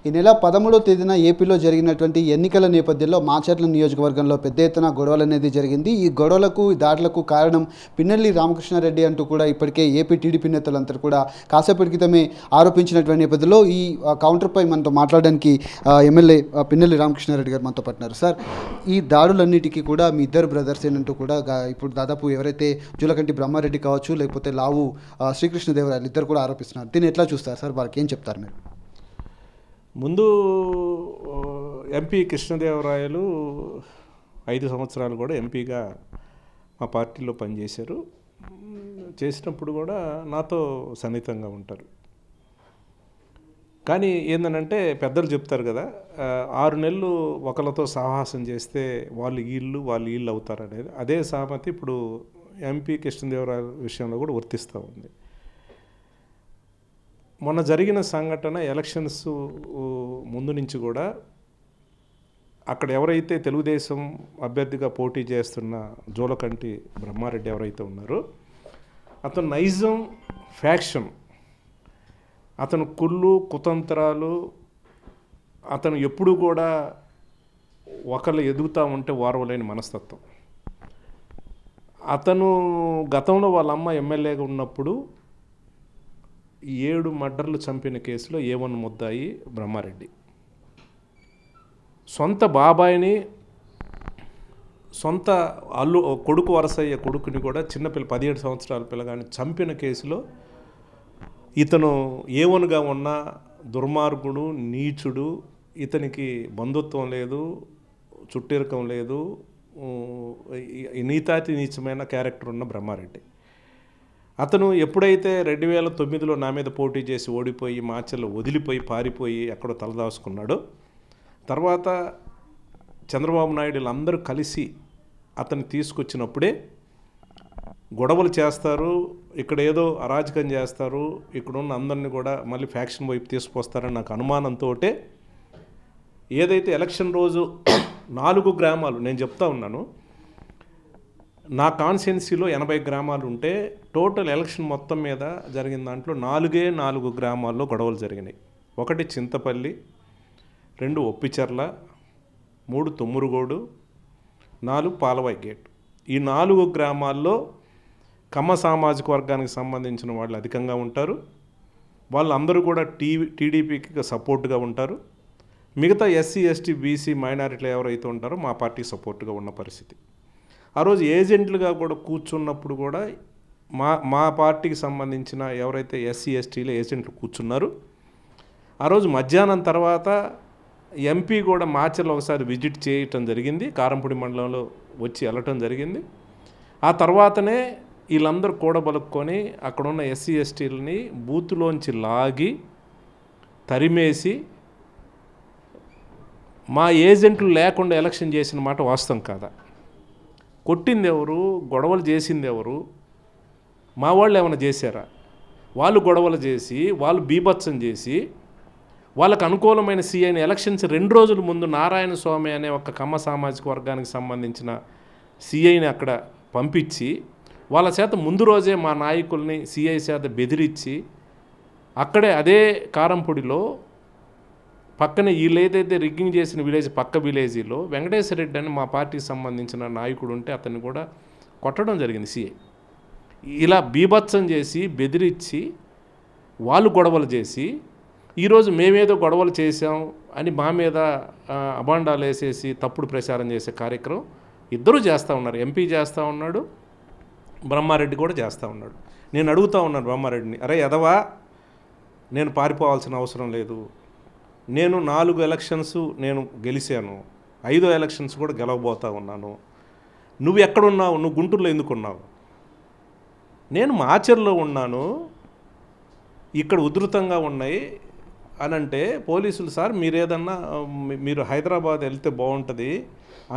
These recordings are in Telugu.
ఈ నెల 13వ తేదీన ఏపీలో జరిగినటువంటి ఎన్నికల నేపథ్యంలో మాచర్ల నియోజకవర్గంలో పెద్ద ఎత్తున గొడవలు అనేది జరిగింది. ఈ గొడవలకు దాడులకు కారణం పిన్నెల్లి రామకృష్ణారెడ్డి అంటూ కూడా ఇప్పటికే ఏపీ టీడీపీ నేతలంతా కూడా కాసేపటి క్రితమే ఆరోపించినటువంటి నేపథ్యంలో ఈ కౌంటర్పై మనతో మాట్లాడడానికి ఎమ్మెల్యే పిన్నెల్లి రామకృష్ణారెడ్డి గారు మనతో పట్టినారు. సార్, ఈ దాడులన్నిటికీ కూడా మీ ఇద్దరు బ్రదర్స్ ఏంటంటూ కూడా ఇప్పుడు దాదాపు ఎవరైతే జూలకంటి బ్రహ్మారెడ్డి కావచ్చు, లేకపోతే లావు శ్రీకృష్ణదేవరాయలు ఇద్దరు కూడా ఆరోపిస్తున్నారు. దీన్ని ఎట్లా చూస్తారు సార్? వారికి ఏం చెప్తారు మీరు? ముందు ఎంపీ కృష్ణదేవరాయలు 5 సంవత్సరాలు కూడా ఎంపీగా మా పార్టీలో పనిచేశారు. చేసినప్పుడు కూడా నాతో సన్నిహితంగా ఉంటారు. కానీ ఏందనంటే పెద్దలు చెప్తారు కదా, 6 నెలలు ఒకరితో సాహసం చేస్తే వాళ్ళు వీళ్ళు అవుతారు అనేది. అదే సామెత ఇప్పుడు ఎంపీ కృష్ణదేవరాయల విషయంలో కూడా వర్తిస్తూ ఉంది. మొన్న జరిగిన సంఘటన ఎలక్షన్స్ ముందు నుంచి కూడా అక్కడ ఎవరైతే తెలుగుదేశం అభ్యర్థిగా పోటీ చేస్తున్న జూలకంటి బ్రహ్మారెడ్డి ఎవరైతే ఉన్నారో అతను నైజం ఫ్యాక్షన్, అతను కుళ్ళు కుతంత్రాలు, అతను ఎప్పుడు కూడా ఒకళ్ళు ఎదుగుతూ ఉంటే వారవలేని మనస్తత్వం. అతను గతంలో వాళ్ళ అమ్మ ఎమ్మెల్యేగా ఉన్నప్పుడు 7 మర్డర్లు చంపిన కేసులో A1 ముద్దాయి బ్రహ్మారెడ్డి. సొంత బాబాయిని, సొంత కొడుకు వరసయ్య కొడుకుని కూడా చిన్నపిల్ల 17 సంవత్సరాల పిల్లగాని చంపిన కేసులో ఇతను A1గా ఉన్న దుర్మార్గుడు, నీచుడు, ఇతనికి బంధుత్వం లేదు, చుట్టరికం లేదు, నీతాతి నీచమైన క్యారెక్టర్ ఉన్న బ్రహ్మారెడ్డి. అతను ఎప్పుడైతే 2009లో నా మీద పోటీ చేసి ఓడిపోయి మాచర్లో వదిలిపోయి పారిపోయి ఎక్కడో తలదాచుకున్నాడో, తర్వాత చంద్రబాబు నాయుడు అందరూ కలిసి అతన్ని తీసుకొచ్చినప్పుడే గొడవలు చేస్తారు, ఇక్కడ ఏదో అరాజకం చేస్తారు, ఇక్కడున్న అందరినీ కూడా మళ్ళీ ఫ్యాక్షన్ వైపు తీసుకొస్తారని నాకు అనుమానంతో ఏదైతే ఎలక్షన్ రోజు 4 గ్రామాలు నేను చెప్తా ఉన్నాను, నా కాన్స్టిట్యున్సీలో 80 గ్రామాలు ఉంటే టోటల్ ఎలక్షన్ మొత్తం మీద జరిగిన దాంట్లో 4 గ్రామాల్లో గొడవలు జరిగినాయి. 1 చింతపల్లి, 2 ఒప్పిచర్ల, 3 తుమ్మురుగోడు, 4 పాలవాయి గేట్. ఈ 4 గ్రామాల్లో కమ్మ సామాజిక వర్గానికి సంబంధించిన వాళ్ళు అధికంగా ఉంటారు. వాళ్ళందరూ కూడా టీడీపీకి సపోర్ట్గా ఉంటారు. మిగతా ఎస్సీ ఎస్టీ బీసీ మైనారిటీలు ఎవరైతే ఉంటారో మా పార్టీకి సపోర్ట్గా ఉన్న పరిస్థితి. ఆ రోజు ఏజెంట్లుగా కూడా కూర్చున్నప్పుడు కూడా మా పార్టీకి సంబంధించిన ఎవరైతే ఎస్సీ ఎస్టీలు ఏజెంట్లు కూర్చున్నారు, ఆ రోజు మధ్యాహ్నం తర్వాత ఎంపీ కూడా మాచర్లో ఒకసారి విజిట్ చేయటం జరిగింది, కారంపూడి మండలంలో వచ్చి వెళ్ళటం జరిగింది. ఆ తర్వాతనే వీళ్ళందరూ కూడబలుక్కొని అక్కడున్న ఎస్సీ ఎస్టీలని బూతులోంచి లాగి తరిమేసి మా ఏజెంట్లు లేకుండా ఎలక్షన్ చేసిన మాట వాస్తవం కాదా? కొట్టింది ఎవరు? గొడవలు చేసింది ఎవరు? మా వాళ్ళు ఏమైనా చేశారా? వాళ్ళు గొడవలు చేసి, వాళ్ళు బీభత్సం చేసి, వాళ్ళకు అనుకూలమైన సీఐని ఎలక్షన్స్ 2 రోజుల ముందు నారాయణ స్వామి అనే ఒక కమ్మ సామాజిక వర్గానికి సంబంధించిన సీఐని అక్కడ పంపించి, వాళ్ళ చేత ముందు రోజే మా నాయకుల్ని సీఐ చేత బెదిరించి, అక్కడే అదే కారంపొడిలో పక్కనే వీళ్ళు ఏదైతే రిగ్గింగ్ చేసిన విలేజ్ పక్క విలేజీలో వెంకటేశ్వర రెడ్డి అని మా పార్టీకి సంబంధించిన నాయకుడు ఉంటే అతన్ని కూడా కొట్టడం జరిగింది సీఐ. ఇలా బీభత్సం చేసి బెదిరించి వాళ్ళు గొడవలు చేసి, ఈరోజు మేమేదో గొడవలు చేసాం అని మా మీద అబాండాలు వేసేసి తప్పుడు ప్రచారం చేసే కార్యక్రమం ఇద్దరూ చేస్తూ ఉన్నారు. ఎంపీ చేస్తూ ఉన్నాడు, బ్రహ్మారెడ్డి కూడా చేస్తూ ఉన్నాడు. నేను అడుగుతూ ఉన్నాను బ్రహ్మారెడ్డిని, అరే ఎదవా, నేను పారిపోవాల్సిన అవసరం లేదు, నేను 4 ఎలక్షన్స్ నేను గెలిచాను, 5వ ఎలక్షన్స్ కూడా గెలవబోతా ఉన్నాను, నువ్వు ఎక్కడున్నావు? నువ్వు గుంటూరులో ఎందుకున్నావు? నేను మాచర్లో ఉన్నాను, ఇక్కడ ఉధృతంగా ఉన్నాయి అనంటే పోలీసులు సార్ మీరు హైదరాబాద్ వెళ్తే బాగుంటుంది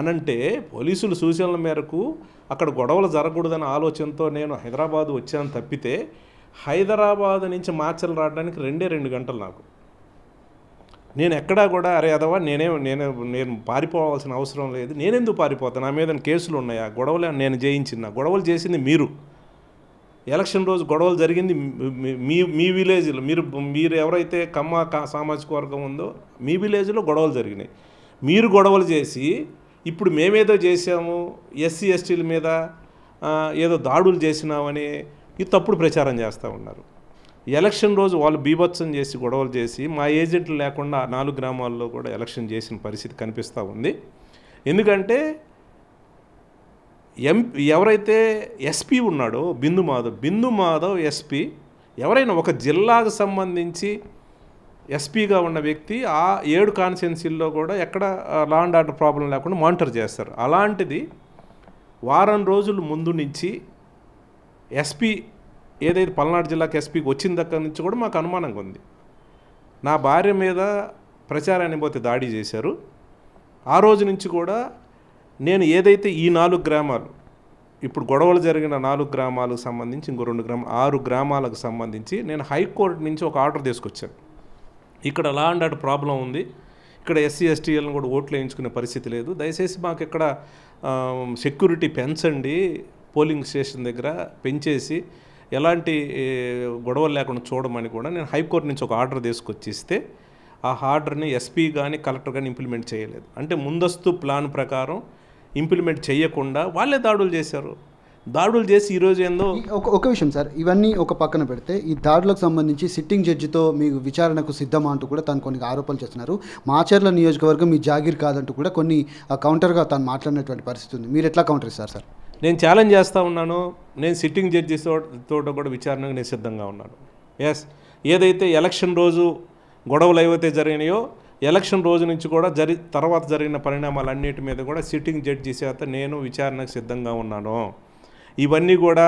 అనంటే పోలీసులు సూచనల మేరకు అక్కడ గొడవలు జరగకూడదనే ఆలోచనతో నేను హైదరాబాద్ వచ్చాను తప్పితే హైదరాబాద్ నుంచి మాచర్లు రావడానికి 2 గంటలు నాకు. నేను ఎక్కడా కూడా అరే అదవా నేను పారిపోవాల్సిన అవసరం లేదు, నేనెందుకు పారిపోతాను? నా మీద కేసులు ఉన్నాయా? గొడవలు నేను జయించిన? గొడవలు చేసింది మీరు. ఎలక్షన్ రోజు గొడవలు జరిగింది మీ విలేజ్లో, మీరు ఎవరైతే సామాజిక వర్గం ఉందో మీ విలేజ్లో గొడవలు జరిగినాయి. మీరు గొడవలు చేసి ఇప్పుడు మేమేదో చేసాము, ఎస్సీ ఎస్టీల మీద ఏదో దాడులు చేసినామని ఈ తప్పుడు ప్రచారం చేస్తూ ఉన్నారు. ఎలక్షన్ రోజు వాళ్ళు బీభత్సం చేసి గొడవలు చేసి మా ఏజెంట్లు లేకుండా 4 గ్రామాల్లో కూడా ఎలక్షన్ చేసిన పరిస్థితి కనిపిస్తూ ఉంది. ఎందుకంటే ఎవరైతే ఎస్పీ ఉన్నాడో బిందు మాధవ్ ఎస్పీ, ఎవరైనా ఒక జిల్లాకు సంబంధించి ఎస్పీగా ఉన్న వ్యక్తి ఆ 7 కాన్స్టిట్యున్సీల్లో కూడా ఎక్కడ లా అండ్ ఆర్డర్ ప్రాబ్లం లేకుండా మానిటర్ చేస్తారు. అలాంటిది వారం రోజుల ముందు నుంచి ఎస్పీ ఏదైతే పల్నాడు జిల్లాకి ఎస్పీకి వచ్చిన దగ్గర నుంచి కూడా మాకు అనుమానంగా ఉంది. నా భార్య మీద ప్రచారాన్ని పోతే దాడి చేశారు. ఆ రోజు నుంచి కూడా నేను ఏదైతే ఈ 4 గ్రామాలు, ఇప్పుడు గొడవలు జరిగిన 4 గ్రామాలకు సంబంధించి ఇంకో 2 గ్రామాలు 6 గ్రామాలకు సంబంధించి నేను హైకోర్టు నుంచి ఒక ఆర్డర్ తీసుకొచ్చాను. ఇక్కడ లా అండ్ ఆర్డర్ ప్రాబ్లం ఉంది, ఇక్కడ ఎస్సీ ఎస్టీలను కూడా ఓట్లు వేయించుకునే పరిస్థితి లేదు, దయచేసి మాకు ఇక్కడ సెక్యూరిటీ పెంచండి, పోలింగ్ స్టేషన్ దగ్గర పెంచేసి ఎలాంటి గొడవలు లేకుండా చూడమని కూడా నేను హైకోర్టు నుంచి ఒక ఆర్డర్ తీసుకొచ్చి ఇస్తే ఆ ఆర్డర్ని ఎస్పీ కానీ కలెక్టర్ కానీ ఇంప్లిమెంట్ చేయలేదు. అంటే ముందస్తు ప్లాన్ ప్రకారం ఇంప్లిమెంట్ చేయకుండా వాళ్ళే దాడులు చేశారు. దాడులు చేసి ఈరోజు ఏందో ఒక విషయం సార్, ఇవన్నీ ఒక పక్కన పెడితే ఈ దాడులకు సంబంధించి సిట్టింగ్ జడ్జితో మీకు విచారణకు సిద్ధమా అంటూ కూడా తను కొన్ని ఆరోపణలు చేస్తున్నారు. మాచర్ల నియోజకవర్గం మీ జాగీర్ కాదంటూ కూడా కొన్ని కౌంటర్గా తను మాట్లాడినటువంటి పరిస్థితి ఉంది. మీరు ఎట్లా కౌంటర్ ఇస్తారు సార్? నేను ఛాలెంజ్ చేస్తూ ఉన్నాను. నేను సిట్టింగ్ జడ్జి తోట కూడా విచారణకు నేను సిద్ధంగా ఉన్నాను. ఎస్, ఏదైతే ఎలక్షన్ రోజు గొడవలు ఏవైతే జరిగినాయో ఎలక్షన్ రోజు నుంచి కూడా తర్వాత జరిగిన పరిణామాలన్నిటి మీద కూడా సిట్టింగ్ జడ్జి చేత నేను విచారణకు సిద్ధంగా ఉన్నాను. ఇవన్నీ కూడా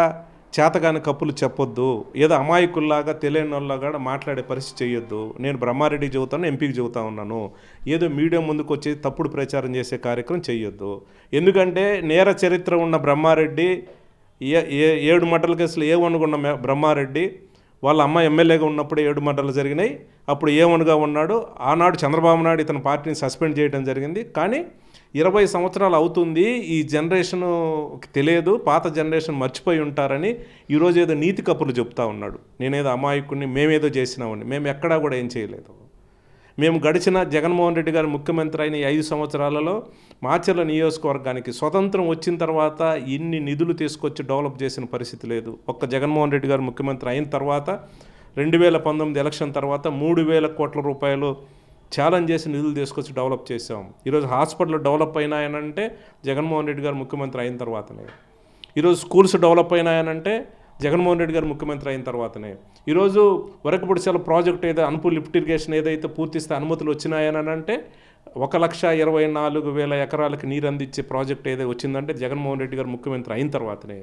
చేతగాని కప్పులు చెప్పొద్దు, ఏదో అమాయకుల్లాగా తెలియని వాళ్ళగా మాట్లాడే పరిస్థితి చేయొద్దు. నేను బ్రహ్మారెడ్డికి చెబుతాను, ఎంపీకి చెబుతా ఉన్నాను. ఏదో మీడియా ముందుకు వచ్చి తప్పుడు ప్రచారం చేసే కార్యక్రమం చేయొద్దు. ఎందుకంటే నేర చరిత్ర ఉన్న బ్రహ్మారెడ్డి, 7 మర్డర్ల కేసులు ఏమనుకున్న బ్రహ్మారెడ్డి వాళ్ళ అమ్మ ఎమ్మెల్యేగా ఉన్నప్పుడు 7 మర్డర్లు జరిగినాయి. అప్పుడు ఏమనుగా ఉన్నాడు. ఆనాడు చంద్రబాబు నాయుడు ఇతని పార్టీని సస్పెండ్ చేయడం జరిగింది. కానీ 20 సంవత్సరాలు అవుతుంది, ఈ జనరేషన్ తెలియదు, పాత జనరేషన్ మర్చిపోయి ఉంటారని ఈరోజు ఏదో నీతి కప్పులు చెప్తా ఉన్నాడు. నేనేదో అమాయకుడిని, మేమేదో చేసినామని. మేము ఎక్కడా కూడా ఏం చేయలేదు. మేము గడిచిన జగన్మోహన్ రెడ్డి గారు ముఖ్యమంత్రి అయిన 5 సంవత్సరాలలో మాచర్ల నియోజకవర్గానికి స్వతంత్రం వచ్చిన తర్వాత ఇన్ని నిధులు తీసుకొచ్చి డెవలప్ చేసిన పరిస్థితి లేదు. ఒక్క జగన్మోహన్ రెడ్డి గారు ముఖ్యమంత్రి అయిన తర్వాత 2019 ఎలక్షన్ తర్వాత 3,000 కోట్ల రూపాయలు ఛాలెంజ్ చేసి నిధులు తీసుకొచ్చి డెవలప్ చేసాం. ఈరోజు హాస్పిటల్ డెవలప్ అయినాయనంటే జగన్మోహన్ రెడ్డి గారు ముఖ్యమంత్రి అయిన తర్వాతనే. ఈరోజు స్కూల్స్ డెవలప్ అయినాయనంటే జగన్మోహన్ రెడ్డి గారు ముఖ్యమంత్రి అయిన తర్వాతనే. ఈరోజు వరకపుడిసెల ప్రాజెక్ట్ ఏదో అనుపు లిఫ్ట్ ఇరిగేషన్ ఏదైతే పూర్తిస్తే అనుమతులు వచ్చినాయనంటే 1,24,000 ఎకరాలకు నీరు అందించే ప్రాజెక్ట్ ఏదో వచ్చిందంటే జగన్మోహన్ రెడ్డి గారు ముఖ్యమంత్రి అయిన తర్వాతనే.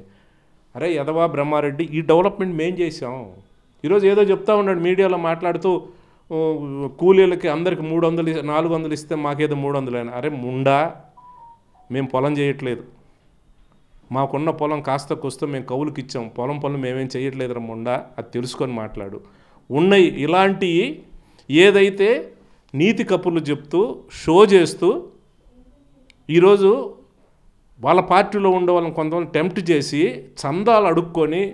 అరే యదవా బ్రహ్మారెడ్డి, ఈ డెవలప్మెంట్ మేం చేసాం. ఈరోజు ఏదో చెప్తా ఉన్నాడు మీడియాలో మాట్లాడుతూ, కూలీలకి అందరికి 300 400 ఇస్తే మాకేదో 300 అయినా. అరే ముండా, మేము పొలం చేయట్లేదు, మాకున్న పొలం కాస్త కొస్తో మేము కౌలుకి ఇచ్చాం, పొలం పనులు మేమేం చేయట్లేదు రా ముండా, అది తెలుసుకొని మాట్లాడు. ఉన్నాయి ఇలాంటి ఏదైతే నీతి కప్పులు చెప్తూ షో చేస్తూ ఈరోజు వాళ్ళ పార్టీలో ఉండే వాళ్ళని కొంతమంది టెంప్ట్ చేసి చందాలు అడుక్కొని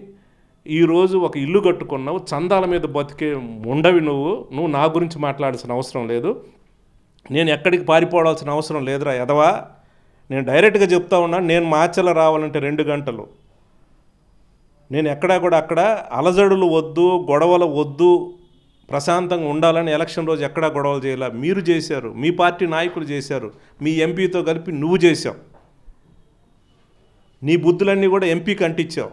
ఈరోజు ఒక ఇల్లు కట్టుకున్నావు, చందాల మీద బతికే ఉండవి నువ్వు నా గురించి మాట్లాడాల్సిన అవసరం లేదు. నేను ఎక్కడికి పారిపోవాల్సిన అవసరం లేదురా ఎదవా. నేను డైరెక్ట్గా చెప్తా ఉన్నాను, నేను మాచర్ల రావాలంటే 2 గంటలు. నేను ఎక్కడా కూడా అక్కడ అలజడులు వద్దు, గొడవలు వద్దు, ప్రశాంతంగా ఉండాలని ఎలక్షన్ రోజు ఎక్కడా గొడవలు చేయాల. మీరు చేశారు, మీ పార్టీ నాయకులు చేశారు, మీ ఎంపీతో కలిపి నువ్వు చేశావు. నీ బుద్ధులన్నీ కూడా ఎంపీకి అంటించావు.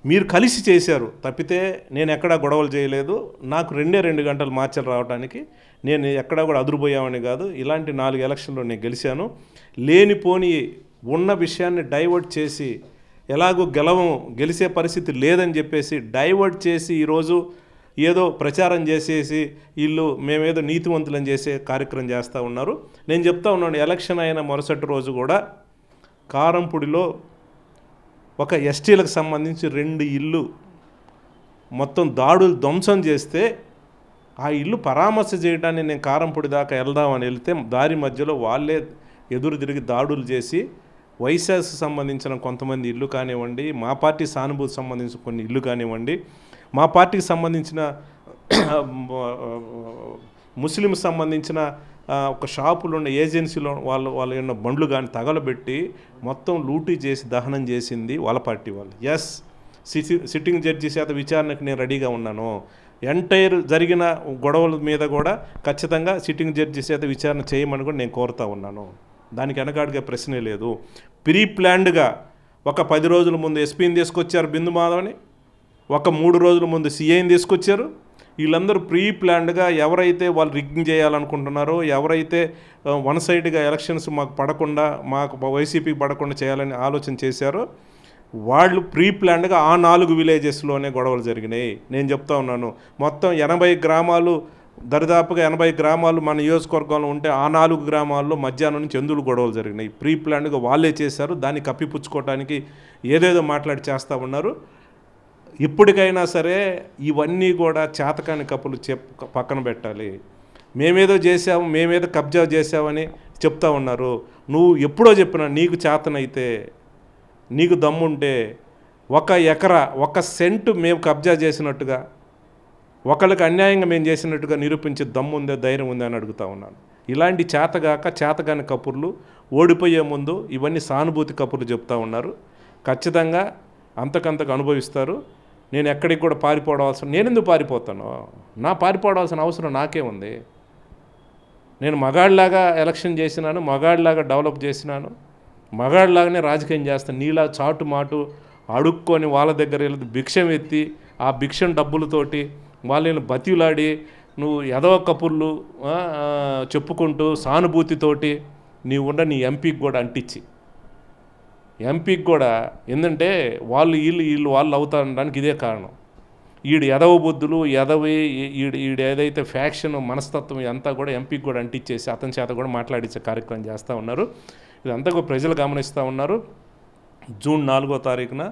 మీరు కలిసి చేశారు తప్పితే నేను ఎక్కడా గొడవలు చేయలేదు. నాకు 2 గంటలు మార్చలు రావడానికి. నేను ఎక్కడా కూడా అదురుపోయామని కాదు. ఇలాంటి 4 ఎలక్షన్లో నేను గెలిచాను. లేనిపోని ఉన్న విషయాన్ని డైవర్ట్ చేసి ఎలాగో గెలిచే పరిస్థితి లేదని చెప్పేసి డైవర్ట్ చేసి ఈరోజు ఏదో ప్రచారం చేసేసి వీళ్ళు మేమేదో నీతివంతులని చేసే కార్యక్రమం చేస్తూ ఉన్నారు. నేను చెప్తా ఉన్నాను, ఎలక్షన్ అయిన మరుసటి రోజు కూడా కారంపూడిలో ఒక ఎస్టీలకు సంబంధించి 2 ఇళ్ళు మొత్తం దాడులు ధ్వంసం చేస్తే ఆ ఇల్లు పరామర్శ చేయడానికి నేను కారంపూడి దాకా వెళ్దామని వెళ్తే దారి మధ్యలో వాళ్ళే ఎదురు తిరిగి దాడులు చేసి వైశాస్ సంబంధించిన కొంతమంది ఇల్లు కానివ్వండి, మా పార్టీ సానుభూతి సంబంధించిన కొన్ని ఇల్లు కానివ్వండి, మా పార్టీకి సంబంధించిన ముస్లిం సంబంధించిన ఒక షాపులో ఉన్న ఏజెన్సీలో వాళ్ళు ఉన్న బండ్లు కానీ తగలబెట్టి మొత్తం లూటీ చేసి దహనం చేసింది వాళ్ళ పార్టీ వాళ్ళు. ఎస్, సిట్టింగ్ జడ్జి చేత విచారణకు నేను రెడీగా ఉన్నాను. ఎంటైర్ జరిగిన గొడవల మీద కూడా ఖచ్చితంగా సిట్టింగ్ జడ్జి చేత విచారణ చేయమని కూడా నేను కోరుతా ఉన్నాను. దానికి వెనకాడిగా ప్రశ్నే లేదు. ప్రీ ప్లాన్డ్గా ఒక 10 రోజుల ముందు ఎస్పీని తీసుకొచ్చారు బిందు మాధవ్ని, ఒక 3 రోజుల ముందు సిఐని తీసుకొచ్చారు. వీళ్ళందరూ ప్రీ ప్లాన్డ్గా ఎవరైతే వాళ్ళు రిగ్గింగ్ చేయాలనుకుంటున్నారో, ఎవరైతే వన్ సైడ్గా ఎలక్షన్స్ మాకు పడకుండా, మాకు వైసీపీకి పడకుండా చేయాలని ఆలోచన చేశారో వాళ్ళు ప్రీ ప్లాన్డ్గా ఆ 4 విలేజెస్లోనే గొడవలు జరిగినాయి. నేను చెప్తా ఉన్నాను, మొత్తం 80 గ్రామాలు, దరిదాపుగా 80 గ్రామాలు మన నియోజకవర్గంలో ఉంటే ఆ 4 గ్రామాల్లో మధ్యాహ్నం నుంచి ఎందుకు గొడవలు జరిగినాయి. ప్రీ ప్లాన్డ్గా వాళ్ళే చేశారు. దాన్ని కప్పిపుచ్చుకోవడానికి ఏదేదో మాట్లాడి చేస్తూ ఉన్నారు. ఇప్పటికైనా సరే ఇవన్నీ కూడా చేతకాని కప్పులు పక్కన పెట్టాలి. మేమేదో చేసాము, మేమేదో కబ్జా చేసామని చెప్తా ఉన్నారు. నువ్వు ఎప్పుడో చెప్పినా నీకు చేతనైతే, నీకు దమ్ముంటే 1 ఎకరా 1 సెంటు మేము కబ్జా చేసినట్టుగా, ఒకళ్ళకి అన్యాయంగా మేము చేసినట్టుగా నిరూపించే దమ్ము ఉందే, ధైర్యం ఉందే అని అడుగుతా ఉన్నాను. ఇలాంటి చేతకాని కబుర్లు ఓడిపోయే ముందు ఇవన్నీ సానుభూతి కబుర్లు చెప్తా ఉన్నారు. ఖచ్చితంగా అంతకంతకు అనుభవిస్తారు. నేను ఎక్కడికి కూడా నేను ఎందుకు పారిపోతాను? పారిపోవాల్సిన అవసరం నాకే ఉంది. నేను మగాడిలాగా ఎలక్షన్ చేసినాను, మగాడిలాగా డెవలప్ చేసినాను, మగాడిలాగానే రాజకీయం చేస్తాను. నీలా చాటు మాటు అడుక్కొని వాళ్ళ దగ్గర భిక్షం ఎత్తి ఆ భిక్షం డబ్బులతోటి వాళ్ళని బతిలాడి నువ్వు ఎదవ కపుర్లు చెప్పుకుంటూ సానుభూతితోటి నీ ఎంపీకి కూడా అంటించి, ఎంపీకి కూడా ఏంటంటే వీళ్ళు అవుతారనడానికి ఇదే కారణం. ఎదవ బుద్ధులు ఈడు ఏదైతే ఫ్యాక్షన్ మనస్తత్వం అంతా కూడా ఎంపీకి కూడా అంటించేసి అతని చేత కూడా మాట్లాడించే కార్యక్రమం చేస్తూ ఉన్నారు. ఇదంతా కూడా ప్రజలు గమనిస్తూ ఉన్నారు. జూన్ 4వ తారీఖున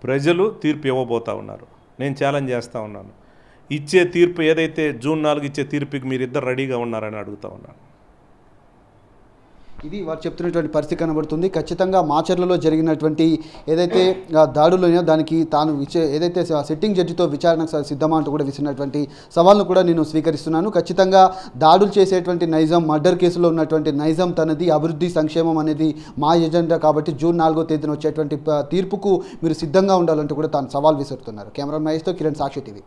ప్రజలు తీర్పు ఇవ్వబోతూ ఉన్నారు. నేను ఛాలెంజ్ చేస్తూ ఉన్నాను, ఇచ్చే తీర్పు ఏదైతే జూన్ 4 ఇచ్చే తీర్పుకి మీరిద్దరు రెడీగా ఉన్నారని అడుగుతూ ఉన్నాను. ఇది వారు చెప్తున్నటువంటి పరిస్థితి కనబడుతుంది. ఖచ్చితంగా మాచర్లలో జరిగినటువంటి ఏదైతే దాడులు దానికి తాను ఏదైతే సిట్టింగ్ జడ్జితో విచారణకు సిద్ధమా అంటూ కూడా విసిరినటువంటి సవాల్ను కూడా నేను స్వీకరిస్తున్నాను. ఖచ్చితంగా దాడులు చేసేటువంటి నైజం, మర్డర్ కేసులో ఉన్నటువంటి నైజం తనది, అభివృద్ధి సంక్షేమం అనేది మా ఎజెండా. కాబట్టి జూన్ 4వ తేదీన వచ్చేటువంటి తీర్పుకు మీరు సిద్ధంగా ఉండాలంటూ కూడా తాను సవాల్ విసురుతున్నారు. కెమెరా మహేష్తో కిరణ్, సాక్షి టీవీ.